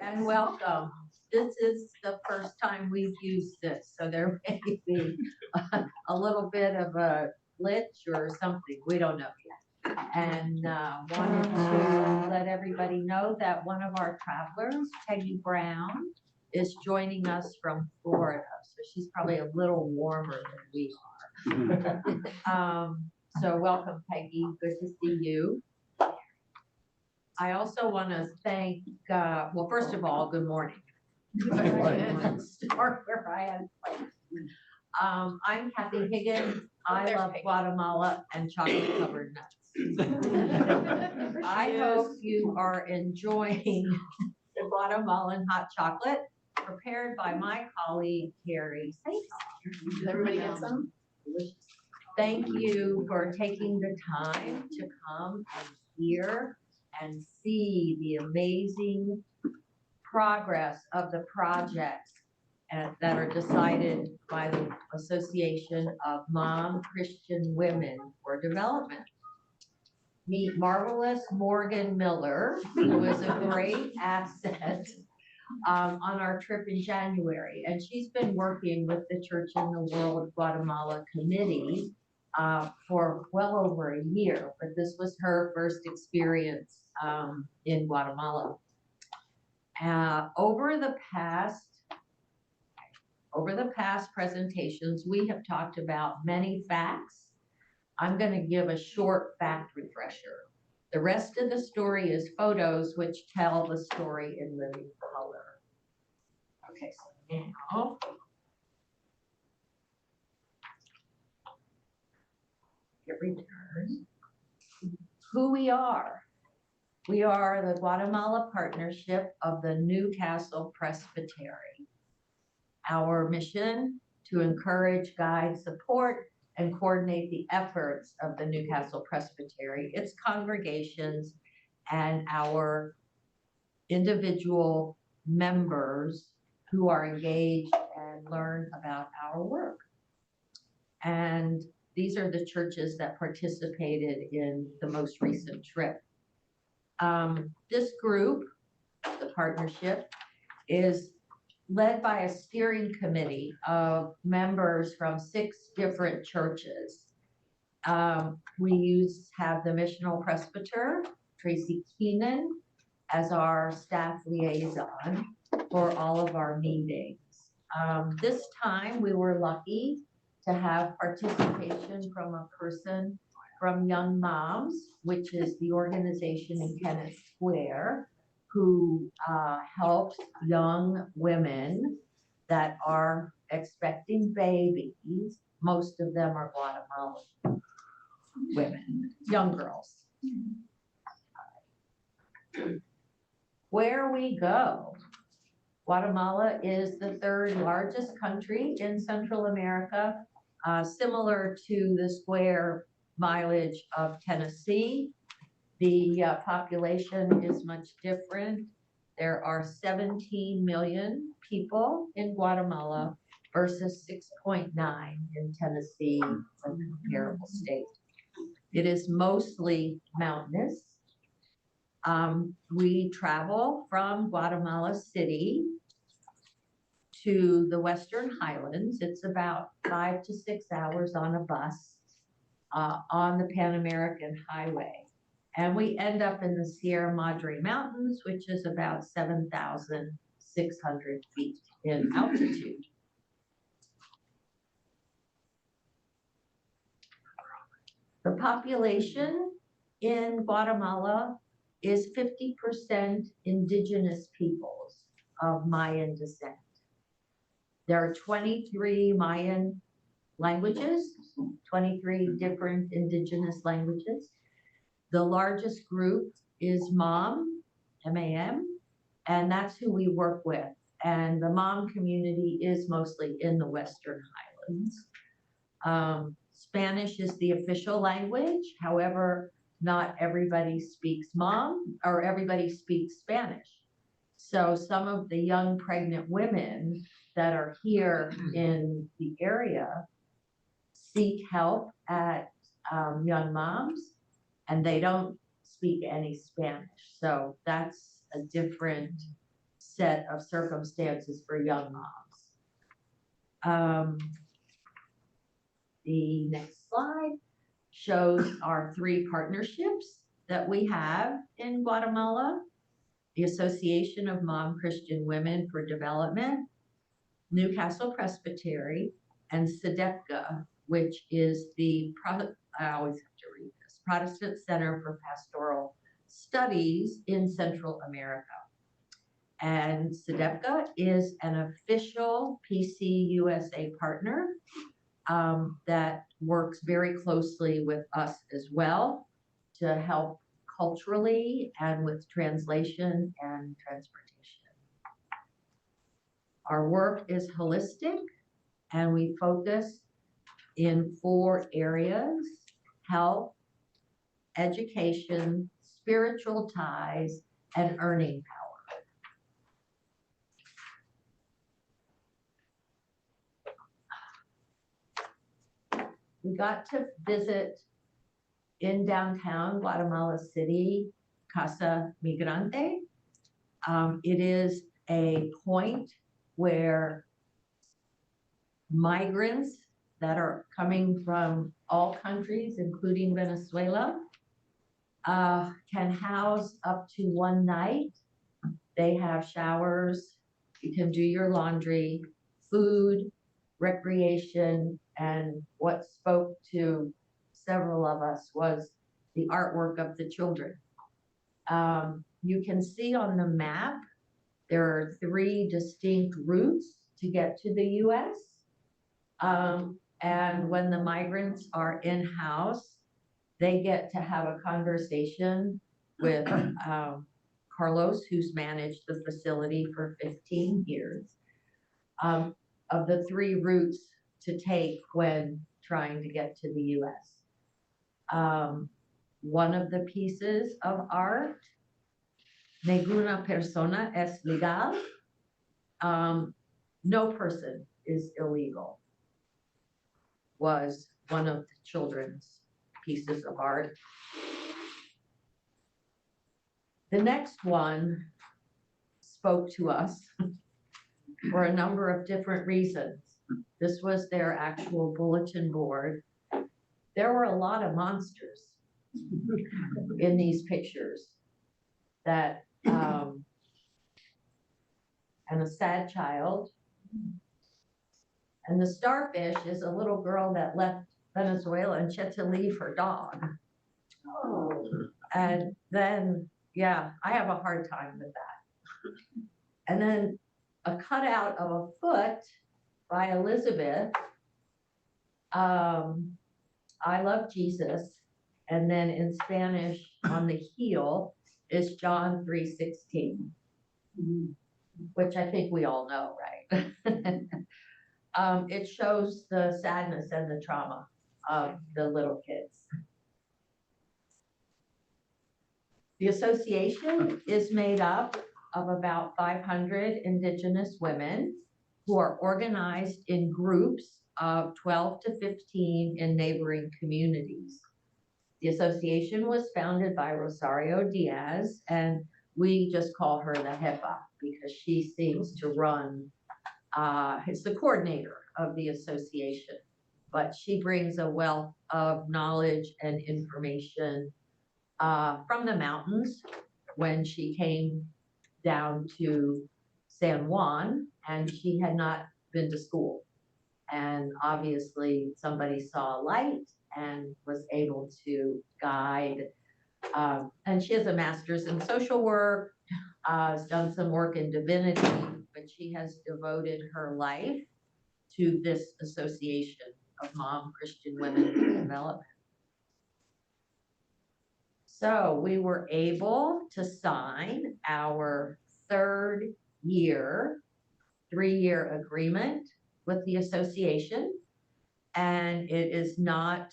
and welcome. This is the first time we've used this, so there may be a little bit of a glitch or something. We don't know yet. And wanted to let everybody know that one of our travelers, Peggy Brown, is joining us from Florida. So she's probably a little warmer than we are. So welcome, Peggy. Good to see you. I also want to thank, well, first of all, good morning. Start where I am. I'm Kathy Higgins. I love Guatemala and chocolate covered nuts. I hope you are enjoying the Guatemalan hot chocolate prepared by my colleague, Carrie St. Did everybody get some? Delicious. Thank you for taking the time to come and hear and see the amazing progress of the projects that are decided by the Association of Mom Christian Women for Development. Meet marvelous Morgan Miller, who was a great asset on our trip in January. And she's been working with the Church in the World Guatemala Committee for well over a year, but this was her first experience in Guatemala. Over the past presentations, we have talked about many facts. I'm going to give a short fact refresher. The rest of the story is photos which tell the story in living color. Okay, so now hit return. Who we are. We are the Guatemala partnership of the Newcastle Presbyterian. Our mission to encourage, guide, support, and coordinate the efforts of the Newcastle Presbyterian, its congregations, and our individual members who are engaged and learn about our work. And these are the churches that participated in the most recent trip. This group, the partnership, is led by a steering committee of members from 6 different churches. We have the missional presbyter, Tracy Keenan, as our staff liaison for all of our meetings. This time we were lucky to have participation from a person from Young Moms, which is the organization in Kennett Square, who helps young women that are expecting babies. Most of them are Guatemalan women, young girls. Where we go. Guatemala is the 3rd largest country in Central America, similar to the square mileage of Tennessee. The population is much different. There are 17 million people in Guatemala versus 6.9 in Tennessee, a comparable state. It is mostly mountainous. We travel from Guatemala City to the Western Highlands. It's about 5 to 6 hours on a bus on the Pan American Highway. And we end up in the Sierra Madre Mountains, which is about 7,600 feet in altitude. The population in Guatemala is 50% indigenous peoples of Mayan descent. There are 23 Mayan languages, 23 different indigenous languages. The largest group is MOM, M-A-M, and that's who we work with. And the MOM community is mostly in the Western Highlands. Spanish is the official language. However, not everybody speaks MOM or everybody speaks Spanish. So some of the young pregnant women that are here in the area seek help at Young Moms, and they don't speak any Spanish. So that's a different set of circumstances for young moms. The next slide shows our 3 partnerships that we have in Guatemala: the Association of Mom Christian Women for Development, Newcastle Presbyterian, and SEDEPCA, which is the, I always have to read this, Protestant Center for Pastoral Studies in Central America. And SEDEPCA is an official PCUSA partner that works very closely with us as well to help culturally and with translation and transportation. Our work is holistic, and we focus in 4 areas: health, education, spiritual ties, and earning power. We got to visit in downtown Guatemala City, Casa Migrante. It is a point where migrants that are coming from all countries, including Venezuela, can house up to 1 night. They have showers, you can do your laundry, food, recreation, and what spoke to several of us was the artwork of the children. You can see on the map, there are 3 distinct routes to get to the US. And when the migrants are in-house, they get to have a conversation with Carlos, who's managed the facility for 15 years, of the 3 routes to take when trying to get to the US. One of the pieces of art, Ninguna persona es legal. No person is illegal, was one of the children's pieces of art. The next one spoke to us for a number of different reasons. This was their actual bulletin board. There were a lot of monsters in these pictures that, and a sad child. And the starfish is a little girl that left Venezuela and she had to leave her dog. Oh. And then, yeah, I have a hard time with that. And then a cutout of a foot by Elizabeth, I love Jesus. And then in Spanish on the heel is John 3:16, which I think we all know, right? It shows the sadness and the trauma of the little kids. The association is made up of about 500 Indigenous women who are organized in groups of 12 to 15 in neighboring communities. The association was founded by Rosario Diaz, and we just call her the Jefa because she seems to run, is the coordinator of the association, but she brings a wealth of knowledge and information from the mountains when she came down to San Juan, and she had not been to school. And obviously somebody saw a light and was able to guide. And she has a master's in social work, has done some work in divinity, but she has devoted her life to this association of Mom Christian Women for Development. So we were able to sign our 3rd year, 3-year agreement with the association, and it is not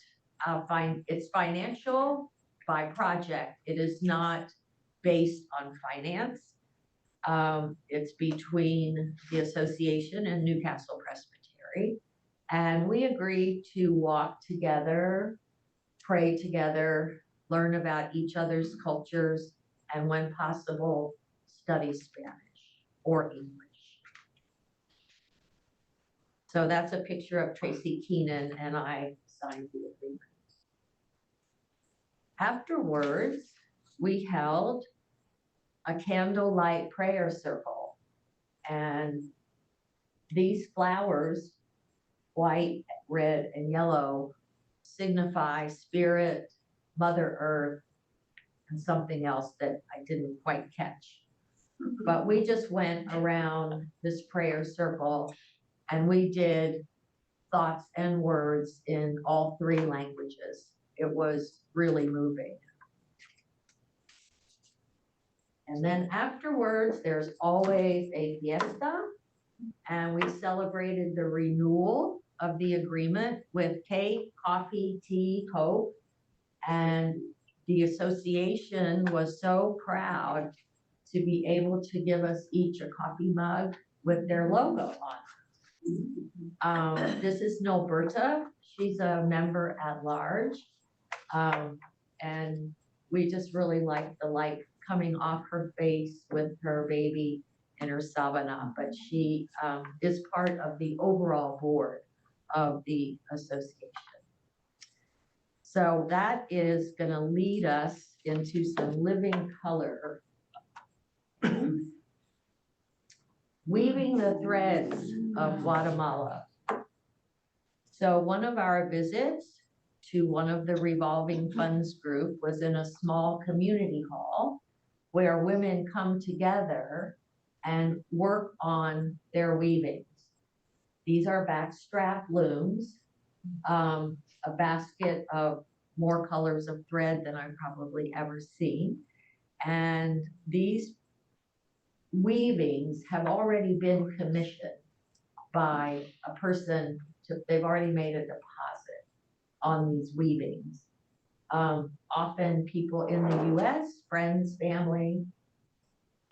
it's financial by project. It is not based on finance. It's between the association and Newcastle Presbyterian, and we agreed to walk together, pray together, learn about each other's cultures, and when possible, study Spanish. or English. So that's a picture of Tracy Keenan, and I signed the agreement. Afterwards, we held a candlelight prayer circle, and these flowers, white, red, and yellow, signify Spirit, Mother Earth, and something else that I didn't quite catch. But we just went around this prayer circle and we did thoughts and words in all three languages. It was really moving. And then afterwards, there's always a fiesta, and we celebrated the renewal of the agreement with cake, coffee, tea, Coke, and the association was so proud to be able to give us each a coffee mug with their logo on it. This is Nilberta. She's a member at large. And we just really like the light coming off her face with her baby and her sabana, but she is part of the overall board of the association. So that is going to lead us into some living color. Weaving the threads of Guatemala. So one of our visits to one of the revolving funds group was in a small community hall where women come together and work on their weavings. These are backstrap looms, a basket of more colors of thread than I've probably ever seen. And these weavings have already been commissioned by a person, they've already made a deposit on these weavings. Often people in the US, friends, family,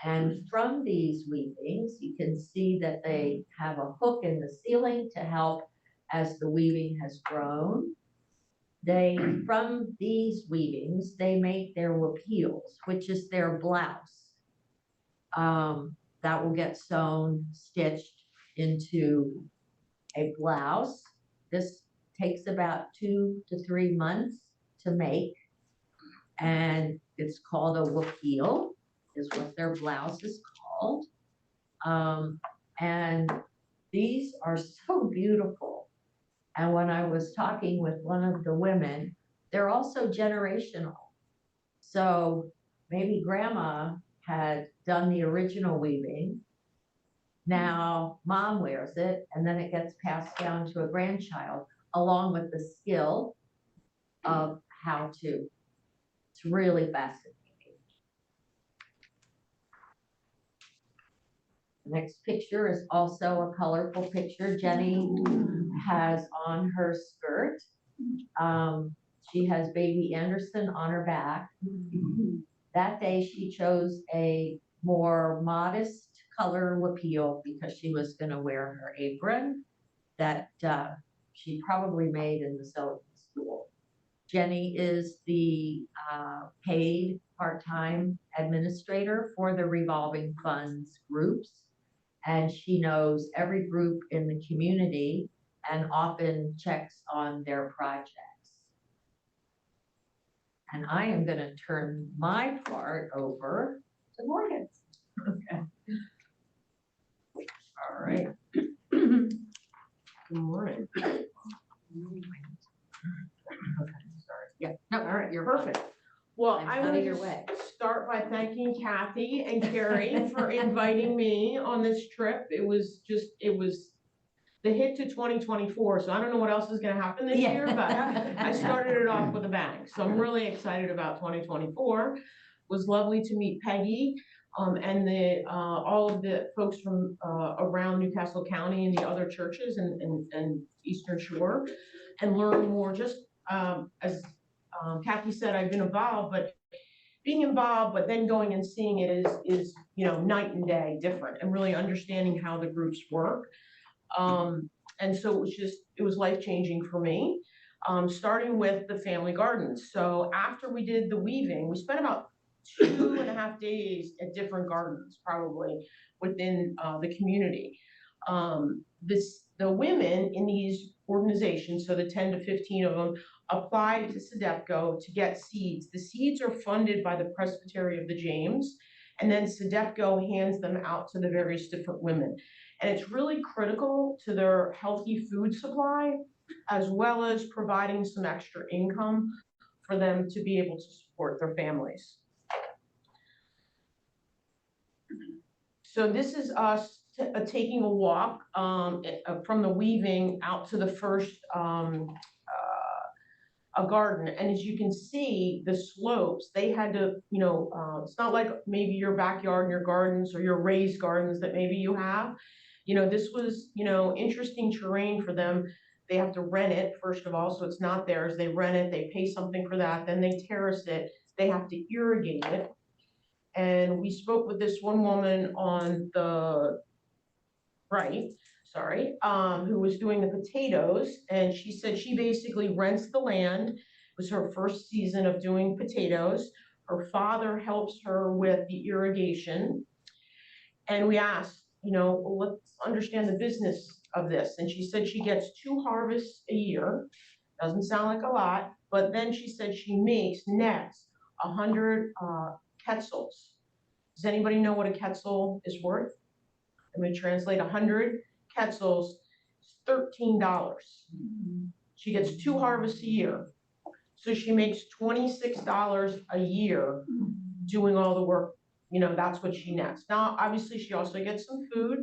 and from these weavings, you can see that they have a hook in the ceiling to help as the weaving has grown. From these weavings, they make their wapiles, which is their blouse. That will get sewn, stitched into a blouse. This takes about 2 to 3 months to make, and it's called a wapile, is what their blouse is called. And these are so beautiful. And when I was talking with one of the women, they're also generational. So maybe grandma had done the original weaving. Now mom wears it, and then it gets passed down to a grandchild, along with the skill of how to. It's really fascinating. The next picture is also a colorful picture. Jenny has on her skirt. She has baby Anderson on her back. That day she chose a more modest color wapile because she was going to wear her apron that she probably made in the sewing school. Jenny is the paid part-time administrator for the revolving funds groups, and she knows every group in the community and often checks on their projects. And I am going to turn my part over to Morgan. Okay. All right. Good morning. Okay, sorry. Yeah. No, all right. You're Perfect. Well, I'm I out want of your to way. start by thanking Kathy and Carrie for inviting me on this trip. It was the hit to 2024, so I don't know what else is going to happen this year, but I started it off with a bang. So I'm really excited about 2024. It was lovely to meet Peggy and all of the folks from around Newcastle County and the other churches and Eastern Shore, and learn more. Just as Kathy said, I've been involved, but being involved, but then going and seeing it is night and day different, and really understanding how the groups work. And so it was life-changing for me, starting with the family gardens. So after we did the weaving, we spent about 2.5 days at different gardens, probably within the community. The women in these organizations, so the 10 to 15 of them, applied to SEDEPCO to get seeds. The seeds are funded by the Presbytery of the James, and then SEDEPCO hands them out to the various different women. And it's really critical to their healthy food supply, as well as providing some extra income for them to be able to support their families. So this is us taking a walk from the weaving out to the first a garden. And as you can see, the slopes, they had to, it's not like maybe your backyard and your gardens or your raised gardens that maybe you have. This was, interesting terrain for them. They have to rent it, first of all, so it's not theirs. They rent it, they pay something for that, then they terrace it, they have to irrigate it. And we spoke with this one woman on the right, who was doing the potatoes, and she said she basically rents the land. It was her first season of doing potatoes. Her father helps her with the irrigation. And we asked, let's understand the business of this. And she said she gets 2 harvests a year. Doesn't sound like a lot, but then she said she makes nets 100 quetzals. Does anybody know what a quetzal is worth? I'm going to translate 100 quetzals, $13. She gets 2 harvests a year. So she makes $26 a year doing all the work. That's what she nets. Now, obviously, she also gets some food,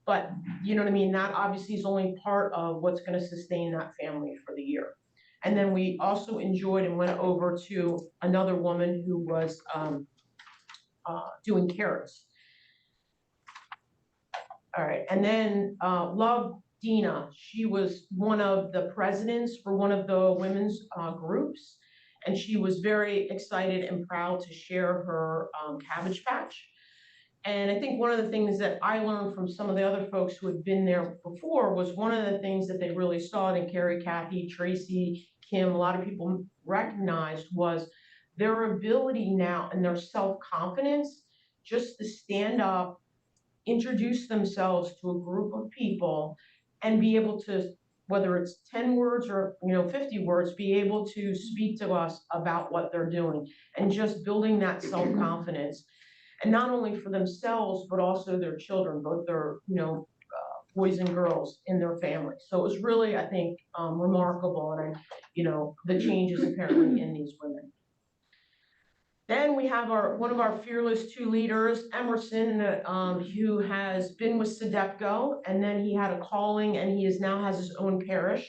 but you know what I mean? That obviously is only part of what's going to sustain that family for the year. And then we also enjoyed and went over to another woman who was doing carrots. All right, and then Love Dina, she was one of the presidents for one of the women's groups, and she was very excited and proud to share her cabbage patch. And I think one of the things that I learned from some of the other folks who had been there before was one of the things that they really saw, and Carrie, Kathy, Tracy, Kim, a lot of people recognized, was their ability now and their self-confidence just to stand up, introduce themselves to a group of people and be able to, whether it's 10 words or 50 words, be able to speak to us about what they're doing, and just building that self-confidence, and not only for themselves but also their children, both their boys and girls in their families. So it was really, I think, remarkable, and the changes apparently in these women. Then we have one of our fearless 2 leaders, Emerson, who has been with SEDEPCO, and then he had a calling, and he now has his own parish.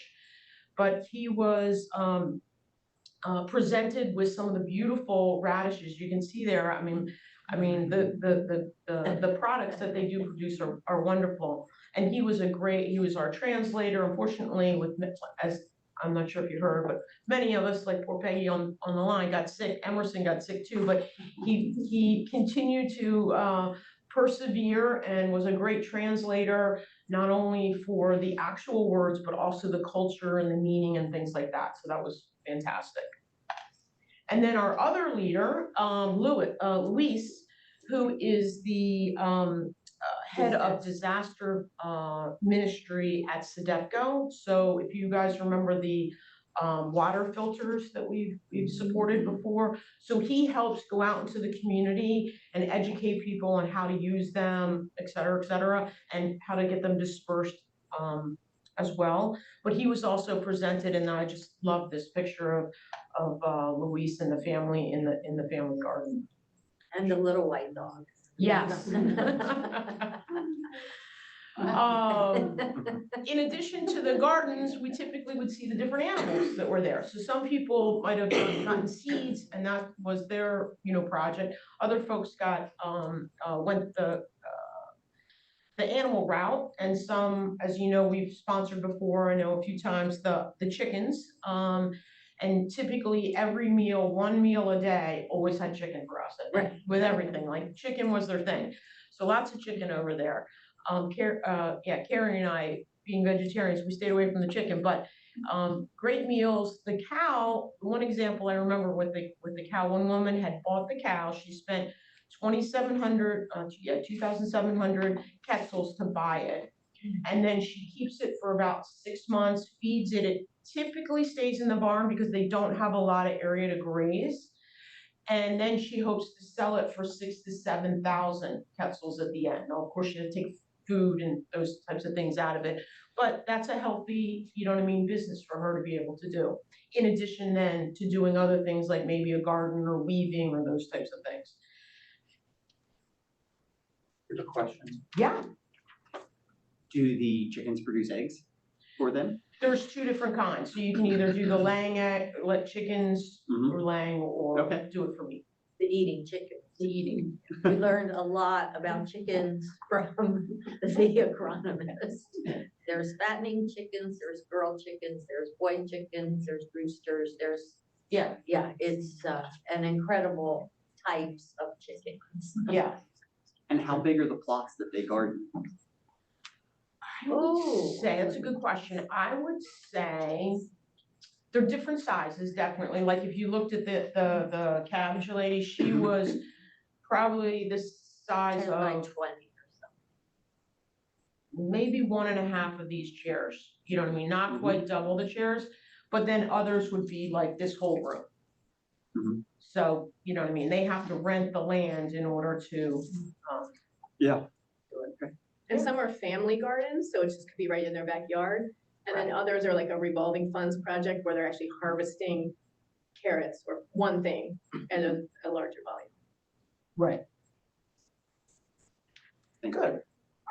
But he was presented with some of the beautiful radishes you can see there. I mean, the products that they do produce are wonderful. And he was our translator. Unfortunately, as I'm not sure if you heard, but many of us, like poor Peggy on the line, got sick. Emerson got sick too, but he continued to persevere and was a great translator, not only for the actual words, but also the culture and the meaning and things like that. So that was fantastic. And then our other leader, Luis, who is the head of disaster ministry at SEDEPCO. So if you guys remember the water filters that we've supported before, so he helps go out into the community and educate people on how to use them, et cetera, and how to get them dispersed as well. But he was also presented, and I just love this picture of Luis and the family in the family garden. And the little white dog. Yes. In addition to the gardens, we typically would see the different animals that were there. So some people might have gotten seeds, and that was their project. Other folks went the animal route, and some, as you know, we've sponsored before, I know a few times, the chickens. And typically every meal, 1 meal a day, always had chicken for us, right? With everything, like chicken was their thing. So lots of chicken over there. Carrie and I, being vegetarians, we stayed away from the chicken, but Great meals. The cow, one example I remember with the cow, one woman had bought the cow. She spent 2,700 quetzals to buy it. And then she keeps it for about 6 months, feeds it. It typically stays in the barn because they don't have a lot of area to graze. And then she hopes to sell it for 6,000 to 7,000 quetzals at the end. Now, of course, she has to take food and those types of things out of it. But that's a healthy, you know what I mean, business for her to be able to do. In addition then to doing other things like maybe a garden or weaving or those types of things. Here's a question. Yeah. Do the chickens produce eggs for them? There's two different kinds. So you can either do the laying egg, let chickens or laying, or Okay. do it for meat. The eating chickens. The eating. We learned a lot about chickens from the agronomist. There's fattening chickens, there's girl chickens, there's boy chickens, there's roosters, Yeah. it's an incredible types of chickens. Yeah. And how big are the plots that they garden? I would say, that's a good question. I would say they're different sizes, definitely. Like if you looked at the cabbage lady, she was probably the size 10 by of 20 or maybe 1.5 of these chairs. You know what I mean? Not quite double the chairs, but then others would be like this whole room. So, you know what I mean? They have to rent the land in order to, Yeah. And some are family gardens, so it just could be right in their backyard. And then others are like a revolving funds project where they're actually harvesting carrots or one thing at a larger volume. right. Thank you. Good.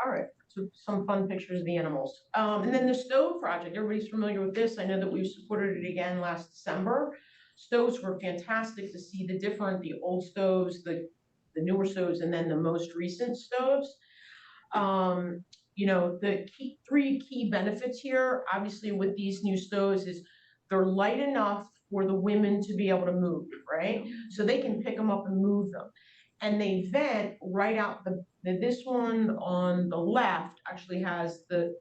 All right. So some fun pictures of the animals. And then the stove project, everybody's familiar with this. I know that we supported it again last December. Stoves were fantastic to see the old stoves, the newer stoves, and then the most recent stoves. You know, the three key benefits here, obviously with these new stoves, is they're light enough for the women to be able to move, right? So they can pick them up and move them. And they vent right out this one on the left actually has the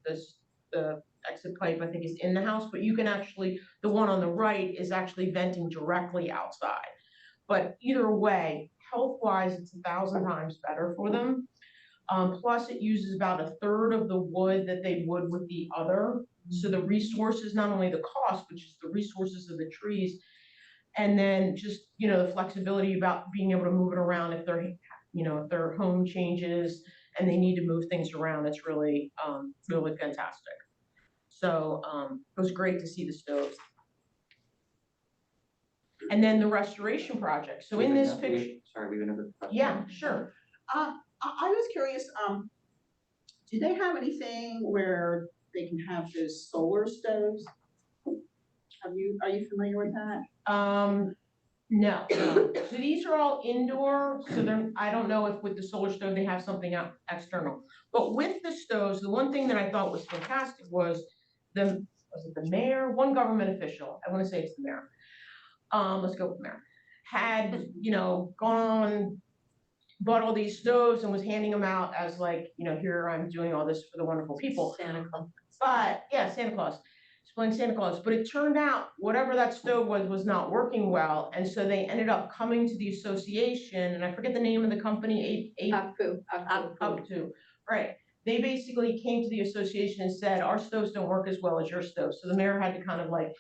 exit pipe, I think, is in the house, but you can actually, the one on the right is actually venting directly outside. But either way, health-wise, it's 1,000 times better for them. Plus it uses about 1/3 of the wood that they would with the other. So the resources, not only the cost, but just the resources of the trees. And then just, you know, the flexibility about being able to move it around if their home changes and they need to move things around. It's really, really fantastic. So it was great to see the stoves. And then the restoration project. So in this picture. Sorry, we have another question. Yeah, sure. I was curious, do they have anything where they can have those solar stoves? Are you familiar with that? No. So these are all indoor, so I don't know if with the solar stove they have something out external. But with the stoves, the one thing that I thought was fantastic was the mayor, one government official, I want to say it's the mayor. Let's go with the mayor. Had, you know, gone, bought all these stoves and was handing them out as like, you know, here I'm doing all this for the wonderful people. Santa Claus. But yeah, Santa Claus. Explain Santa Claus. But it turned out whatever that stove was not working well. And so they ended up coming to the association, and I forget the name of the company, Up to, right. They basically came to the association and said, our stoves don't work as well as your stoves. So the mayor had to kind of like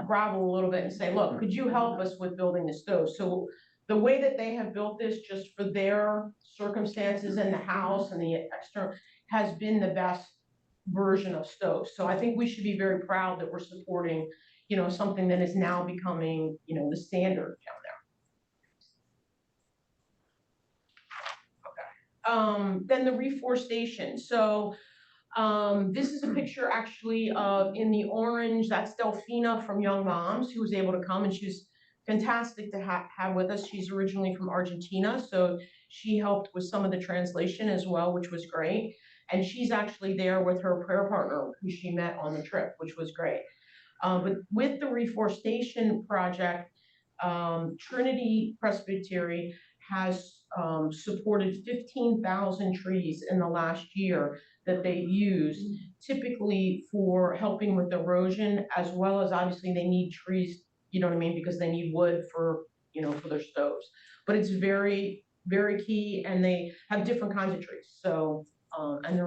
grovel a little bit and say, look, could you help us with building the stove? So the way that they have built this just for their circumstances in the house and the external has been the best version of stoves. So I think we should be very proud that we're supporting, you know, something that is now becoming, you know, the standard down there. Okay. Then the reforestation. So this is a picture actually of, in the orange, that's Delphina from Young Moms, who was able to come, and she was fantastic to have with us. She's originally from Argentina, so she helped with some of the translation as well, which was great. And she's actually there with her prayer partner, who she met on the trip, which was great. But with the reforestation project, Trinity Presbyterian has supported 15,000 trees in the last year that they've used, typically for helping with erosion, as well as obviously they need trees, you know what I mean, because they need wood for, you know, for their stoves. But it's very, very key, and they have different kinds of trees. So, and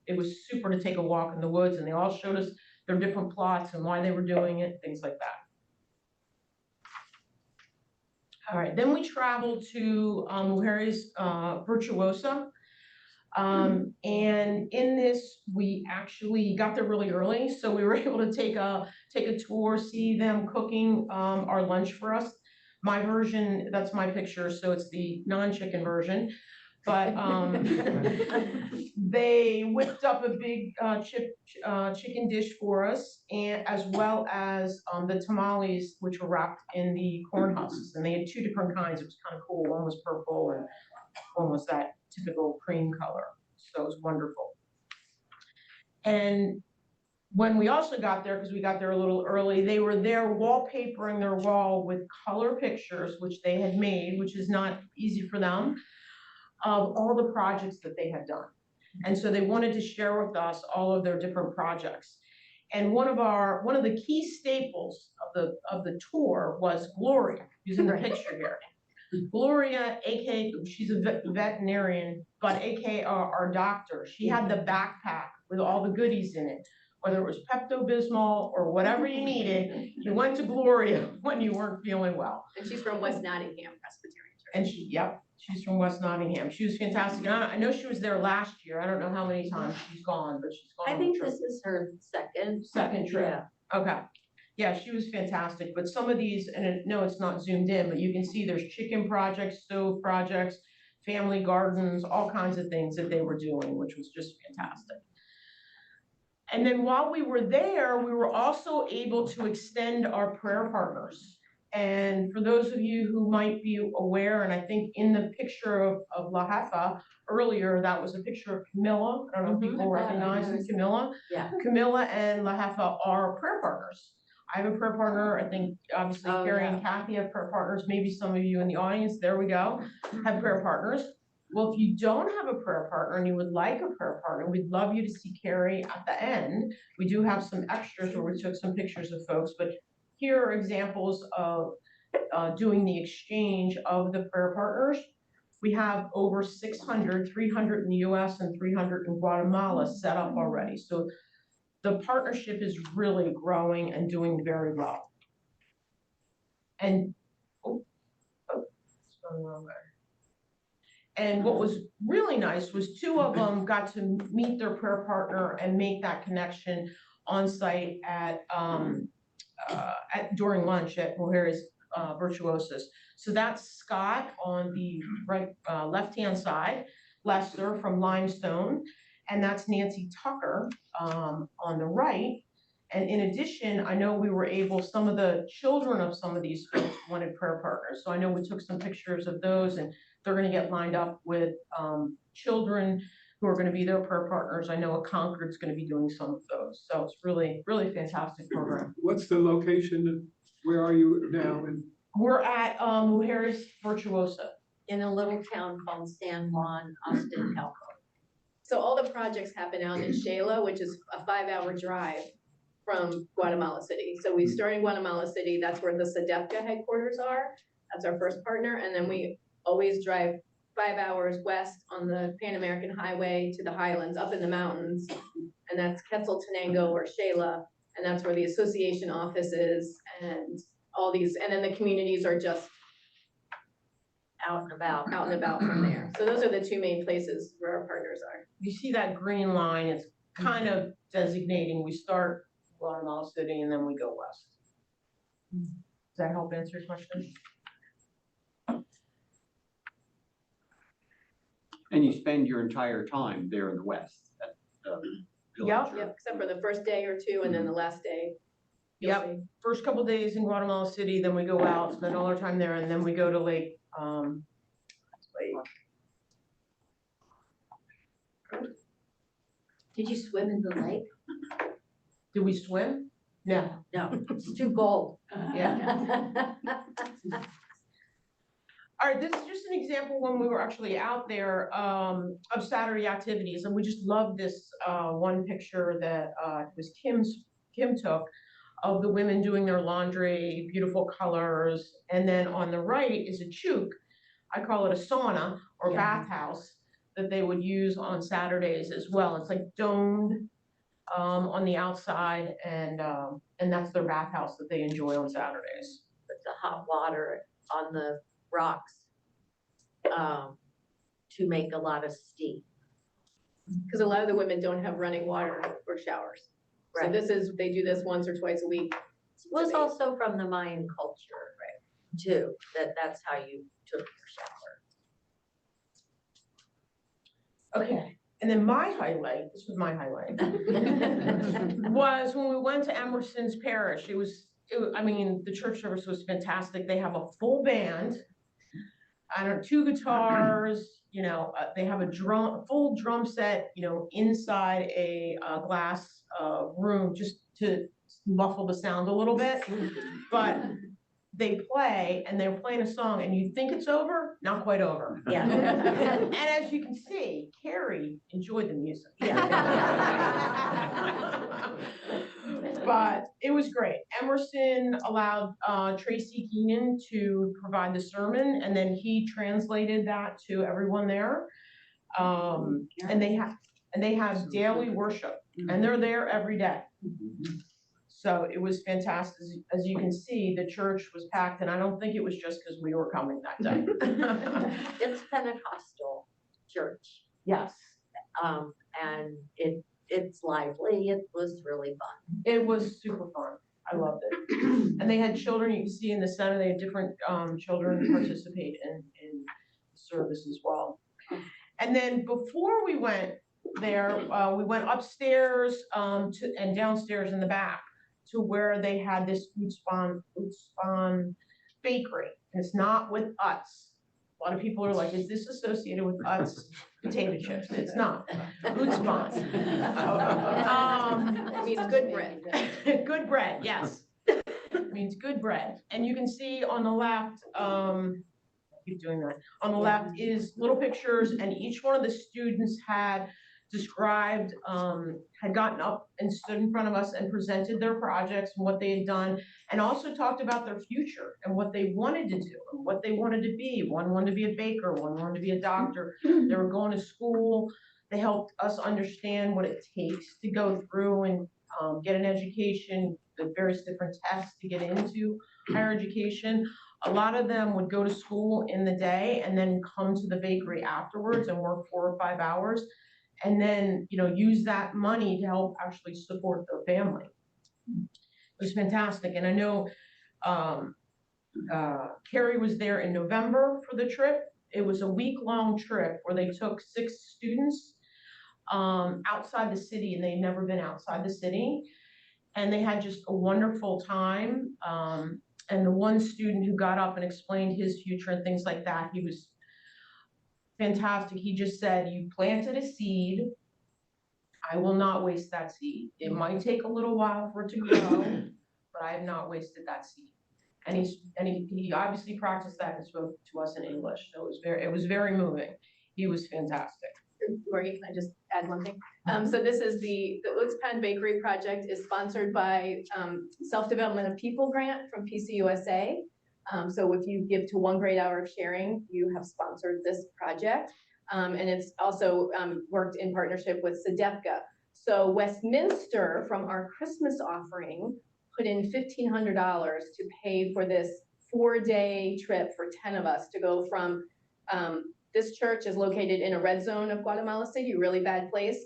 it was super to take a walk in the woods, and they all showed us their different plots and why they were doing it, things like that. All right, then we traveled to Mujeres Virtuosa. And in this, we actually got there really early, so we were able to take a tour, see them cooking our lunch for us. My version, that's my picture, so it's the non-chicken version. But they whipped up a big chicken dish for us, and as well as the tamales, which were wrapped in the corn husks. And they had two different kinds. It was kind of cool. One was purple and one was that typical cream color. So it was wonderful. And when we also got there, because we got there a little early, they were there wallpapering their wall with color pictures, which they had made, which is not easy for them, of all the projects that they had done. And so they wanted to share with us all of their different projects. And one of the key staples of the tour was Gloria, who's in the picture here. Gloria, aka, she's a veterinarian, but aka our doctor. She had the backpack with all the goodies in it, whether it was Pepto-Bismol or whatever you needed. You went to Gloria when you weren't feeling well. And she's from West Nottingham Presbyterian Church. And she's from West Nottingham. She was fantastic. And I know she was there last year. I don't know how many times she's gone, but she's gone. I think this is her second trip. Yeah. Okay. Yeah, she was fantastic. But some of these, and no, it's not zoomed in, but you can see there's chicken projects, stove projects, family gardens, all kinds of things that they were doing, which was just fantastic. And then while we were there, we were also able to extend our prayer partners. And for those of you who might be aware, and I think in the picture of La Jefa earlier, that was a picture of Camilla. I don't know if people recognize Camilla. Yeah. Camilla and La Jefa are prayer partners. I have a prayer partner. I think obviously Carrie and Kathy have prayer partners. Maybe some of you in the audience, there we go, have prayer partners. Well, if you don't have a prayer partner and you would like a prayer partner, we'd love you to see Carrie at the end. We do have some extras where we took some pictures of folks, but here are examples of doing the exchange of the prayer partners. We have over 600, 300 in the US and 300 in Guatemala set up already. So the partnership is really growing and doing very well. And, it's going the wrong way. And what was really nice was two of them got to meet their prayer partner and make that connection on site during lunch at Mujeres Virtuosas. So that's Scott on the right, left-hand side, Lester from Limestone, and that's Nancy Tucker on the right. And in addition, I know we were able, some of the children of some of these folks wanted prayer partners. So I know we took some pictures of those, and they're gonna get lined up with children who are gonna be their prayer partners. I know a Concord's gonna be doing some of those. So it's really, really fantastic program. What's the location? Where are you now? We're at Mujeres Virtuosa. In a little town called San Juan, Austin, California. So all the projects happen out in Shayla, which is a 5-hour drive from Guatemala City. So we start in Guatemala City. That's where the SEDEFCA headquarters are. That's our first partner. And then we always drive 5 hours west on the Pan American Highway to the highlands, up in the mountains. And that's Quetzaltenango or Shayla. And that's where the association office is, and all these, and then the communities are just Out and about from there. So those are the two main places where our partners are. You see that green line, it's kind of designating, we start Guatemala City and then we go west. Does that help answer your question? And you spend your entire time there in the west at the village? Yep. or- Yep, except for the first day or two, and then the last day. you'll Yep. see. First couple days in Guatemala City, then we go out, spend all our time there, and then we go to Lake. Did you swim in the lake? Did we swim? No. No, it's too cold. Yeah. All All right, this is just an example when we were actually out there of Saturday activities, and we just love this one picture that was Kim took of the women doing their laundry, beautiful colors, and then on the right is a chook. I call it a sauna or bathhouse that they would use on Saturdays as well. It's like domed on the outside, and that's their bathhouse that they enjoy on Saturdays. With the hot water on the rocks to make a lot of steam. Because a lot of the women don't have running water or showers. So Right. they do this once or twice a week. Was also from the Mayan culture, right, too, that's how you took your shower. Okay, and then my highlight, this was my highlight, was when we went to Emerson's Parish. I mean, the church service was fantastic. They have a full band, I don't know, 2 guitars, they have a full drum set, inside a glass room just to muffle the sound a little bit. But they play and they're playing a song and you think it's over, not quite over. Yeah. And as you can see, Carrie enjoyed the music. But it was great. Emerson allowed Tracy Keenan to provide the sermon, and then he translated that to everyone there. And they have daily worship, and they're there every day. So it was fantastic. As you can see, the church was packed, and I don't think it was just because we were coming that day. It's Pentecostal church, Yes, and it's lively. It was really fun. it was super fun. I loved it. And they had children, you can see in the center, they had different children participate in the service as well. And then before we went there, we went upstairs and downstairs in the back to where they had this food spawn bakery. And it's not with Utz. A lot of people are like, is this associated with Utz potato chips? It's not. Food spawn. It means good bread. Good bread, yes. It means good bread. And you can see on the left, keep doing that. On the left is little pictures, and each one of the students had described, had gotten up and stood in front of us and presented their projects and what they had done, and also talked about their future and what they wanted to do and what they wanted to be. One wanted to be a baker, one wanted to be a doctor. They were going to school. They helped us understand what it takes to go through and get an education, the various different tests to get into higher education. A lot of them would go to school in the day and then come to the bakery afterwards and work 4 or 5 hours, and then, use that money to help actually support their family. It was fantastic. And I know Carrie was there in November for the trip. It was a week-long trip where they took 6 students outside the city, and they'd never been outside the city. And they had just a wonderful time. And the one student who got up and explained his future and things like that, he was fantastic. He just said, you planted a seed. I will not waste that seed. It might take a little while for it to grow, but I have not wasted that seed. And he obviously practiced that and spoke to us in English. So it was very moving. He was fantastic. Lori, can I just add one thing? So this is the Utzpan Bakery project is sponsored by Self-Development of People grant from PCUSA. So if you give to 1 great hour of sharing, you have sponsored this project. And it's also worked in partnership with SEDEPCA. So Westminster, from our Christmas offering, put in $1,500 to pay for this 4-day trip for 10 of us to go from, this church is located in a red zone of Guatemala City, a really bad place,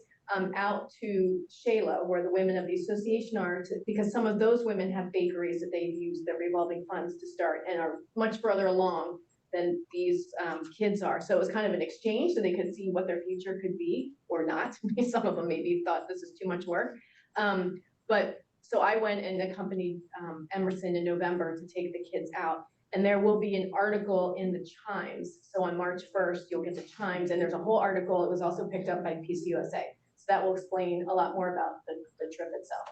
out to Shela, where the women of the association are, because some of those women have bakeries that they've used their revolving funds to start and are much further along than these kids are. So it was kind of an exchange so they could see what their future could be or not. Some of them maybe thought this is too much work. But so I went and accompanied Emerson in November to take the kids out. And there will be an article in the Chimes. So on March 1st, you'll get the Chimes, and there's a whole article. It was also picked up by PCUSA. So that will explain a lot more about the trip itself.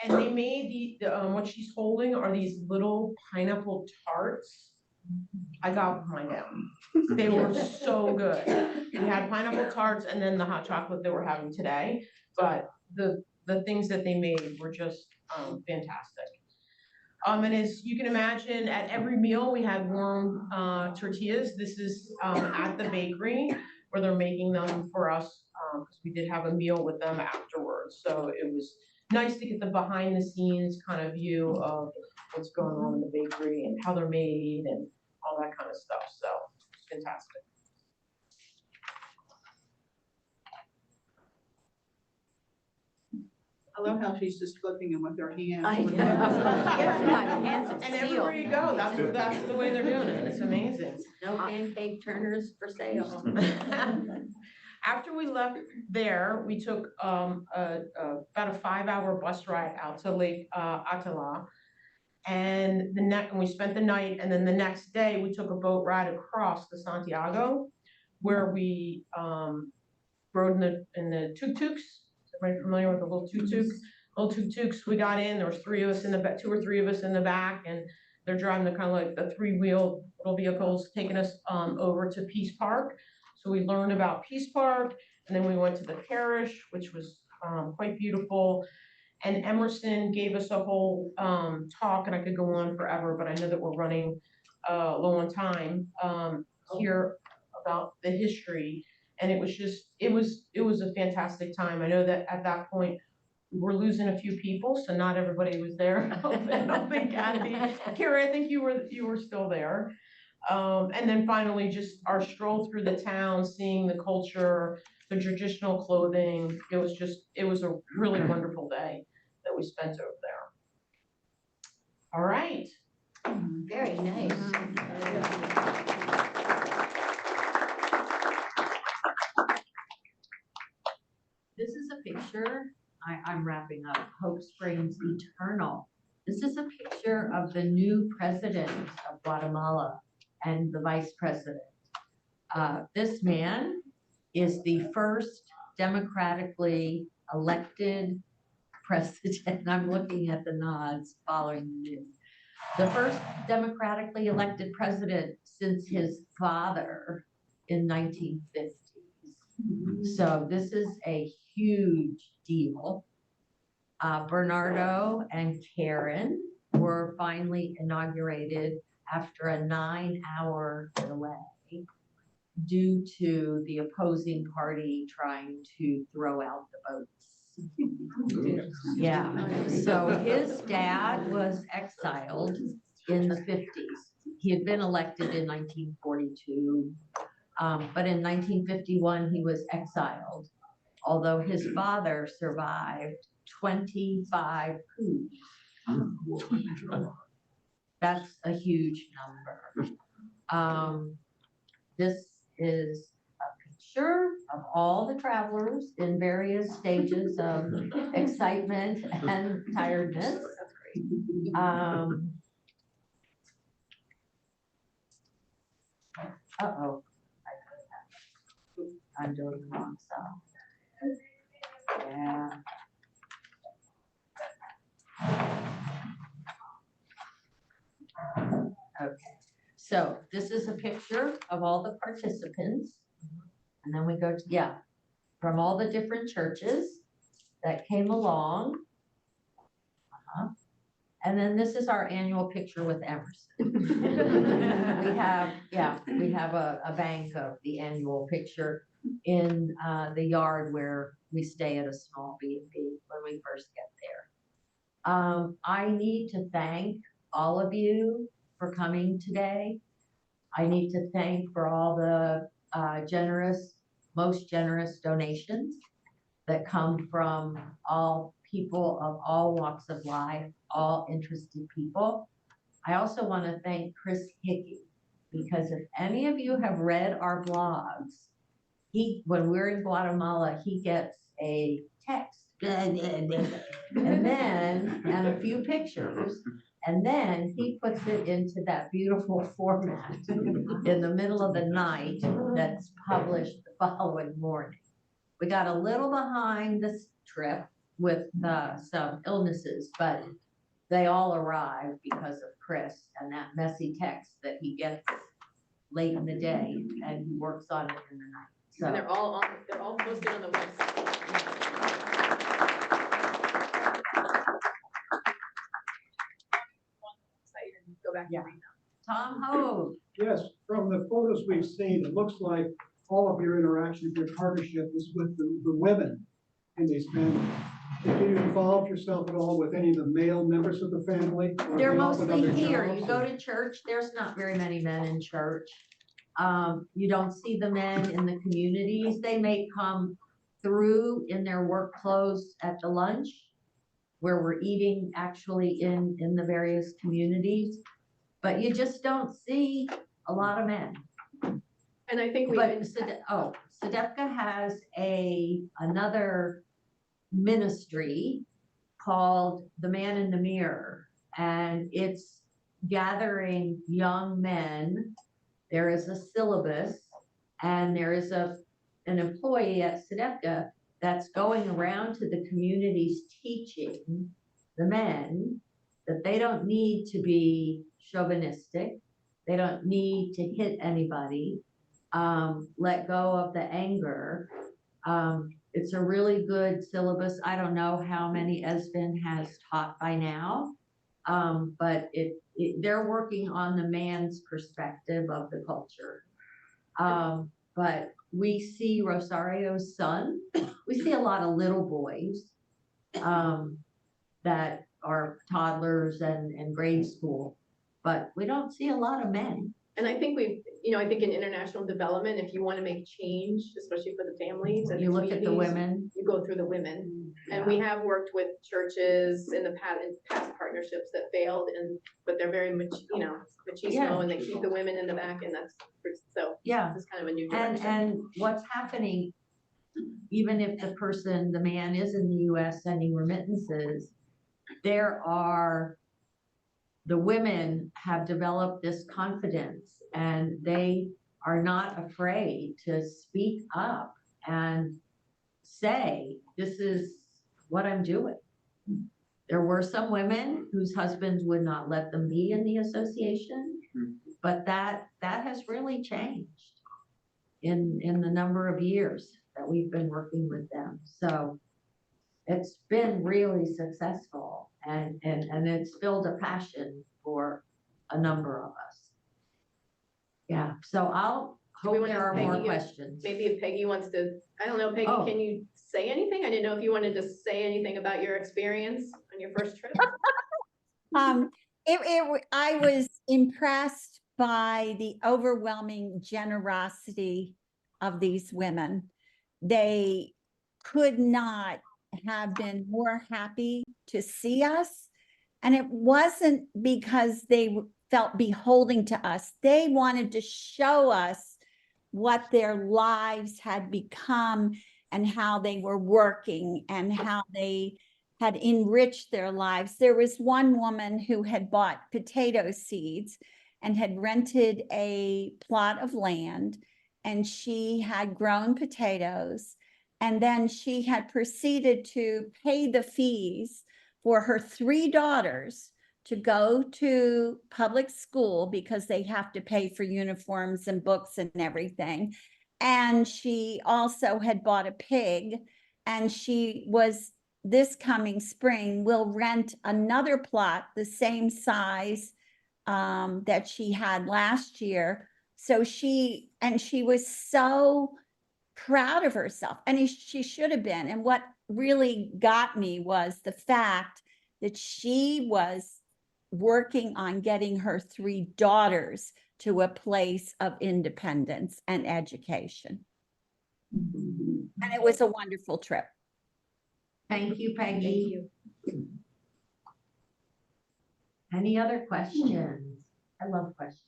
And they made what she's holding are these little pineapple tarts I got mine down. They were so good. We had pineapple tarts and then the hot chocolate that we're having today, but the things that they made were just fantastic. And as you can imagine, at every meal, we had warm tortillas. This is at the bakery where they're making them for us, because we did have a meal with them afterwards. So it was nice to get the behind the scenes kind of view of what's going on in the bakery and how they're made and all that kind of stuff. So it's fantastic. I love how she's just flipping them with her hands. I know. Yeah, my hands are And sealed. everywhere you go, that's the way they're doing it. It's amazing. No pancake turners for sale. After we left there, we took about a 5-hour bus ride out to Lake Atala. And we spent the night, and then the next day we took a boat ride across to Santiago, where we rode in the tuk-tuks. Is everybody familiar with the little tuk-tuks? Little tuk-tuks. We got in. There was 3 of us in the back, 2 or 3 of us in the back, and they're driving the kind of like the 3-wheel little vehicles, taking us over to Peace Park. So we learned about Peace Park, and then we went to the parish, which was quite beautiful. And Emerson gave us a whole talk, and I could go on forever, but I know that we're running low on time here about the history. And it was just, it was a fantastic time. I know that at that point, we're losing a few people, so not everybody was there. I don't think Kathy, Carrie, I think you were still there. And then finally, just our stroll through the town, seeing the culture, the traditional clothing. It was a really wonderful day that we spent over there. All right. Very nice. This is a picture, I'm wrapping up, Hope Springs Eternal. This is a picture of the new president of Guatemala and the vice president. This man is the first democratically elected president. I'm looking at the nods following the news. The first democratically elected president since his father in 1950s. So this is a huge deal. Bernardo and Karen were finally inaugurated after a 9-hour delay due to the opposing party trying to throw out the votes. Yeah, so his dad was exiled in the 50s. He had been elected in 1942, but in 1951 he was exiled, although his father survived 25 coups. That's a huge number. This is a picture of all the travelers in various stages of excitement and tiredness. Uh-oh, I'm doing the wrong stuff. Yeah. Okay, so this is a picture of all the participants. And then we go to, yeah, from all the different churches that came along. And then this is our annual picture with Emerson. We have a bank of the annual picture in the yard where we stay at a small B&B when we first get there. I need to thank all of you for coming today. I need to thank for all the most generous donations that come from all people of all walks of life, all interested people. I also want to thank Chris Hickey, because if any of you have read our blogs, when we're in Guatemala, he gets a text and a few pictures, and then he puts it into that beautiful format in the middle of the night that's published the following morning. We got a little behind this trip with some illnesses, but they all arrive because of Chris and that messy text that he gets late in the day, and he works on it in the night. And So, they're all posted on the website. Site and go back Yeah. and read them. Tom Hogue, Yes, from the photos we've seen, it looks like all of your interaction, your partnership is with the women in these families. Did you involve yourself at all with any of the male members of the family? Or they're they all with mostly other here. jobs? You go to church, there's not very many men in church. You don't see the men in the communities. They may come through in their work clothes at the lunch, where we're eating actually in the various communities. But you just don't see a lot of men. And I think But Sedefka has another ministry called The Man in the Mirror, and it's gathering young men. There is a syllabus, and there is an employee at Sedefka that's going around to the communities teaching the men that they don't need to be chauvinistic. They don't need to hit anybody. Let go of the anger. It's a really good syllabus. I don't know how many Esvin has taught by now, but they're working on the man's perspective of the culture. But we see Rosario's son. We see a lot of little boys that are toddlers and grade school, but we don't see a lot of men. And I think I think in international development, if you want to make change, especially for the families and You look at the communities, women. you go through the women. And we have worked with churches in past partnerships that failed, but they're very machismo, and they keep the women in the back, and so Yeah. this is kind of a new And, direction. and what's happening, even if the man is in the US sending remittances, the women have developed this confidence, and they are not afraid to speak up and say, this is what I'm doing. There were some women whose husbands would not let them be in the association, but that has really changed in the number of years that we've been working with them. So it's been really successful, and it's filled a passion for a number of us. Yeah, so I'll Do we hope wanna there are more Peggy, questions. Maybe if Peggy wants to, I don't know, Peggy, Oh. can you say anything? I didn't know if you wanted to say anything about your experience on your first trip. I was impressed by the overwhelming generosity of these women. They could not have been more happy to see us. And it wasn't because they felt beholden to us. They wanted to show us what their lives had become and how they were working and how they had enriched their lives. There was one woman who had bought potato seeds and had rented a plot of land, and she had grown potatoes. And then she had proceeded to pay the fees for her 3 daughters to go to public school because they have to pay for uniforms and books and everything. And she also had bought a pig, and she was, this coming spring, will rent another plot the same size that she had last year. So she was so proud of herself, and she should have been. And what really got me was the fact that she was working on getting her 3 daughters to a place of independence and education. And it was a wonderful trip. Thank you, Thank Peggy. you. Any other questions? I love questions.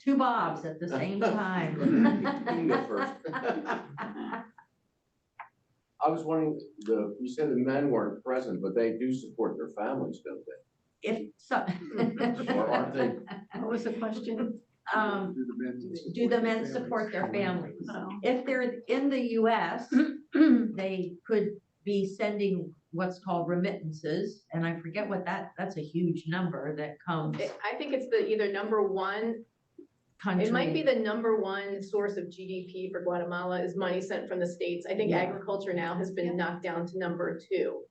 2 Bobs at the same time. You can go first. I was wondering, you said the men weren't present, but they do support their families, don't they? If so. Or aren't they? What was the question? Do the men support their families? If they're in the US, they could be sending what's called remittances, and I forget what that's a huge number that comes I think it's the either number one, country. it might be the number one source of GDP for Guatemala is money sent from the States. I think Yeah. agriculture now has been knocked down to number two.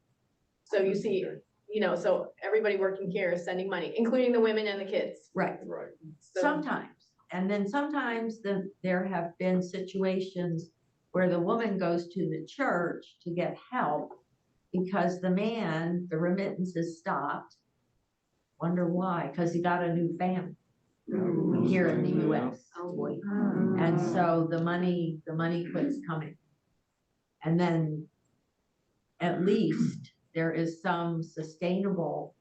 So you see, you know, so everybody working here is sending money, including the women and the kids. Right. Right. So- Sometimes, and then sometimes there have been situations where the woman goes to the church to get help because the man, the remittances stopped. Wonder why? Because he got a new family here in the US. Oh, boy. And so the money quits coming. And then at least there is some sustainable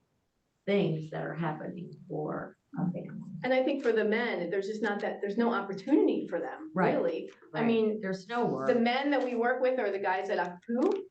things that are happening for a family. And I think for the men, there's just not that, there's no opportunity for them, Right. really. I Right. mean, There's no work. the men that we work with are the guys at Akpu.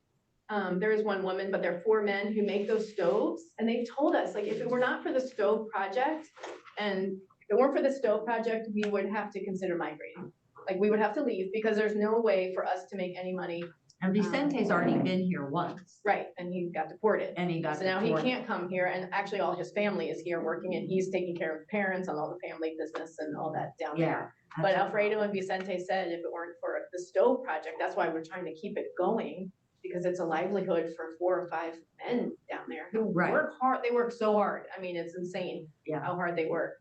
There is one woman, but there are 4 men who make those stoves. And they've told us, like, if it were not for the stove project, and if it weren't for the stove project, we would have to consider migrating. Like, we would have to leave because there's no way for us to make any money. And Vicente's already been here once, Right, and he got deported. and he got So now he deported. can't come here, and actually all his family is here working, and he's taking care of parents and all the family business and all that down there. Yeah. But that's a Alfredo problem. and Vicente said if it weren't for the stove project, that's why we're trying to keep it going, because it's a livelihood for 4 or 5 men down there who Right. work hard. They work so hard. I mean, it's insane Yeah, how hard they work.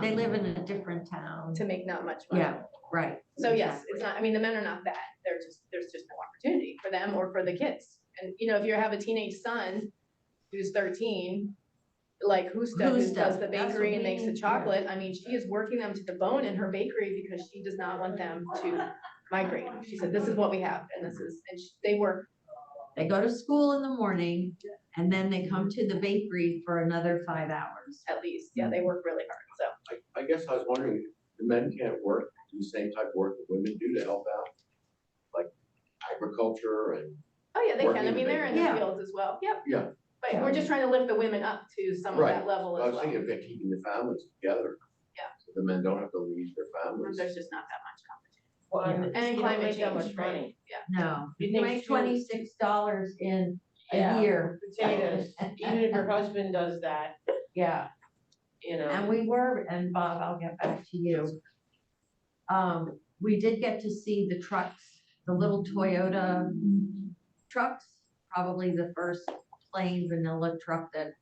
they live in a different town. To make not much money. Yeah, right. So yes, exactly. it's not, I mean, the men are not bad. There's just no opportunity for them or for the kids. And, you know, if you have a teenage son who's 13, like Husta, who Husta, does the that's bakery what and we makes the need, chocolate, I mean, she is working them to the bone in her bakery because she does not want them to migrate. She said, this is what we have, and they work. They go to school in the morning, and then they come to the bakery for another 5 hours. At least, yeah, they work really hard, so. I guess I was wondering, the men can't work, do the same type of work that women do to help out? Like agriculture and, Oh, yeah, they can, I Working mean, they're in the Yeah. fields as well, yep. yeah, But we're just trying to lift the women up to some of Right. that level I as was well. thinking of keeping the families together. Yeah. So the men don't have to leave their families. There's just not that much competition. Well, Yeah. and And you don't climate make that change, much right? money. Yeah. No, You you think make she- $26 in a Yeah. year. Potatoes, even if your husband does that, Yeah, you know. and and Bob, I'll get back to you. We did get to see the trucks, the little Toyota trucks, probably the first plain vanilla truck that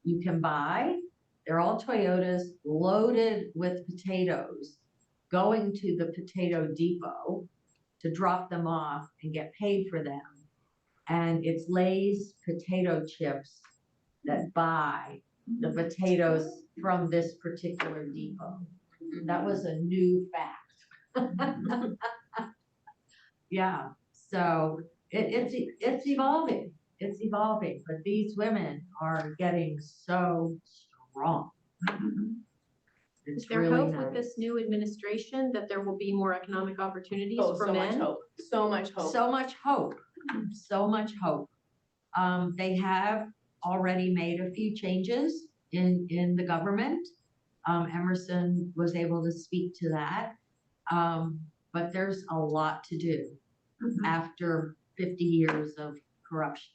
you can buy. They're all Toyotas loaded with potatoes, going to the potato depot to drop them off and get paid for them. And it's Lay's potato chips that buy the potatoes from this particular depot. That was a new fact. Yeah, so it's evolving, but these women are getting so strong. Is It's there really hope with nice. this new administration that there will be more economic opportunities Oh, for so much men? hope, so much hope. So much hope, so much hope. They have already made a few changes in the government. Emerson was able to speak to that. But there's a lot to do after 50 years of corruption.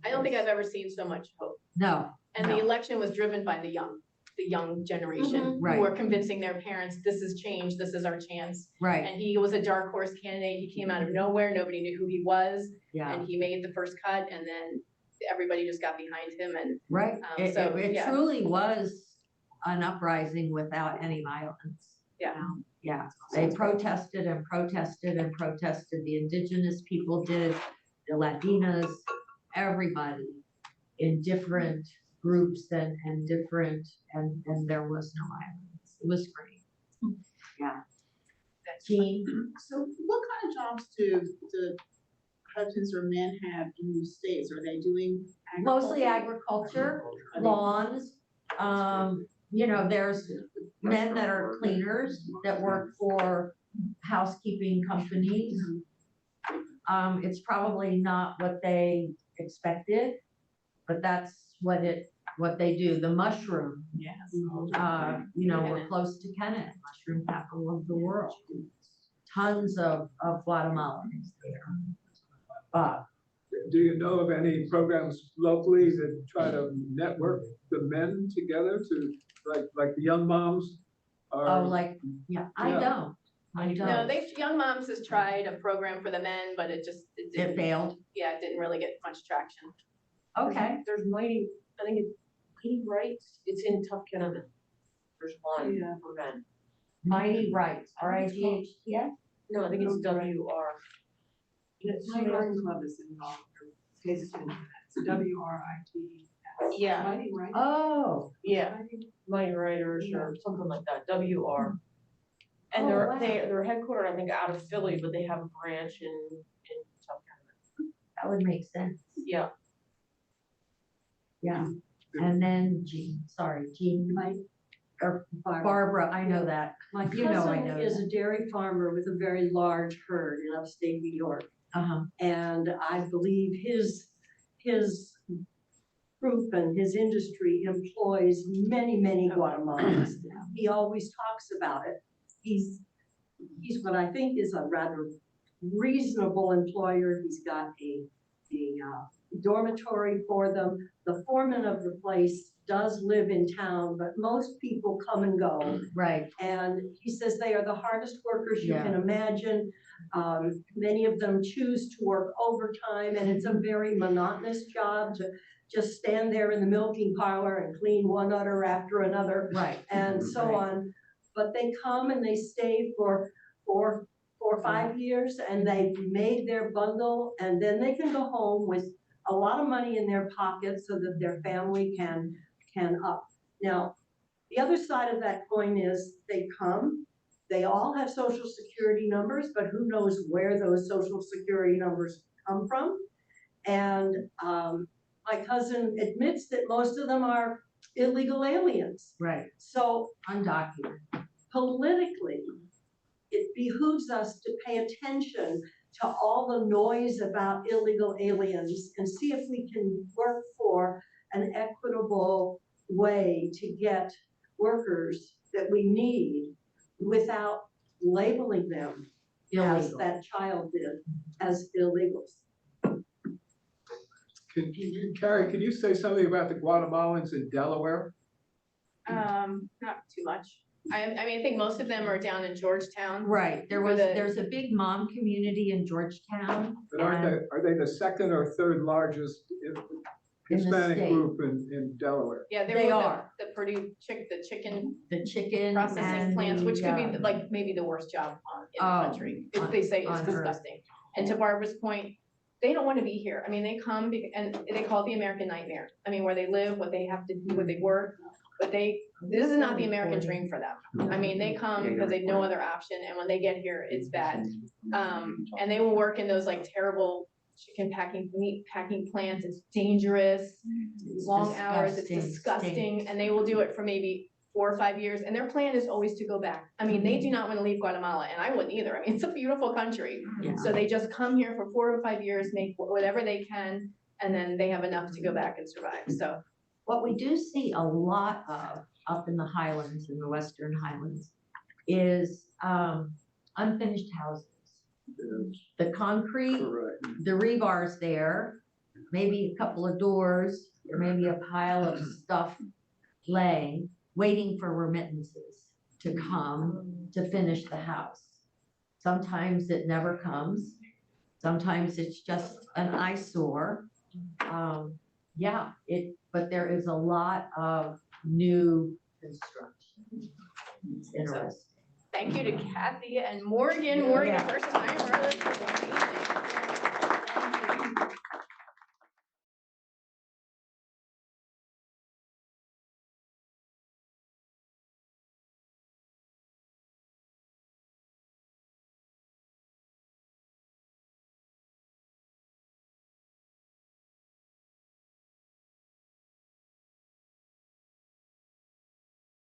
I don't think I've ever seen so much hope. No, And the No. election was driven by the young generation Right. who were convincing their parents, this is change, this is our chance. right, And he was a dark horse candidate. He came out of nowhere. Nobody knew who he was. yeah, And he made the first cut, and then everybody just got behind him, and right. so, It yeah. truly was an uprising without any violence. Yeah. Yeah, they protested and protested and protested. The indigenous people did, the Latinas, everybody in different groups and there was no violence. It was great. Yeah. Jean? So what kind of jobs do the husbands or men have in these states? Are they doing Mostly agriculture? agriculture, lawns. There's men that are cleaners that work for housekeeping companies. It's probably not what they expected, but that's what they do. The mushroom, we're close to Kennett, mushroom capital of the world. Tons of Guatemalans there. Do you know of any programs locally that try to network the men together to, like the young moms? Oh, are? like, yeah, I Yeah. don't. I No, don't. Young Moms has tried a program for the men, but it It didn't, failed. yeah, it didn't really get much traction. Okay. There's Mighty, I think it's Mighty Rights, it's in Tuckahoe. There's one Yeah. for men. Mighty Rights, RIGHTS? No, I think it's WR. My garden club is involved, or pays attention to that. It's WRIT. Yeah. Mighty, right? Oh, Yeah, Mighty Writers or something like that, WR. And Oh, they're, wow. they're headquartered, I think, out of Philly, but they have a branch in Tuckahoe. that would make sense. Yeah. Yeah. And then Jean, or Barbara, I know that. My You know I cousin know is that. a dairy farmer with a very large herd in upstate New York. Uh-huh. And I believe his group and his industry employs many Guatemalans. He always talks about it. He's what I think is a rather reasonable employer. He's got a dormitory for them. The foreman of the place does live in town, but most people come and go. Right. And he says they are the hardest workers you Yeah. can imagine. Many of them choose to work overtime, and it's a very monotonous job to just stand there in the milking parlor and clean one udder after another Right. and so Right. on. But they come and they stay for 4 or 5 years, and they've made their bundle, and then they can go home with a lot of money in their pockets so that their family can up. Now, the other side of that coin is they come, they all have social security numbers, but who knows where those social security numbers come from. And my cousin admits that most of them are illegal aliens. Right. So Undocumented. politically, it behooves us to pay attention to all the noise about illegal aliens and see if we can work for an equitable way to get workers that we need without labeling them as Illegal. that child did, as illegals. Carrie, can you say something about the Guatemalans in Delaware? Not too much. I mean, I think most of them are down in Georgetown. Right. For the- There's a big mom community in Georgetown. But are they the second or third largest In the Hispanic state. group in Delaware? Yeah, They they were are. the Purdue the chicken The chicken processing and plants, which could be the, like maybe the worst job in the Oh, country. If they say it's on earth. disgusting. And to Barbara's point, they don't want to be here. I mean, they come and they call it the American nightmare. I mean, where they live, what they have to do, where they work, but this is not the American dream for them. I mean, they come because they have no other option, and when they get here, it's bad. And they will work in those like terrible meat packing plants. It's dangerous, long hours, it's disgusting, and they will do it for maybe 4 or 5 years, and their plan is always to go back. I mean, they do not want to leave Guatemala, and I wouldn't either. I mean, it's a beautiful country. Yeah. So they just come here for 4 or 5 years, make whatever they can, and then they have enough to go back and survive, so. What we do see a lot of up in the Highlands, in the Western Highlands, is unfinished houses. The concrete, Correct. the rebar's there, maybe a couple of doors, or maybe a pile of stuff laying, waiting for remittances to come to finish the house. Sometimes it never comes. Sometimes it's just an eyesore. But there is a lot of new construction. It's interesting. Thank you to Kathy and Morgan, Yeah. first time.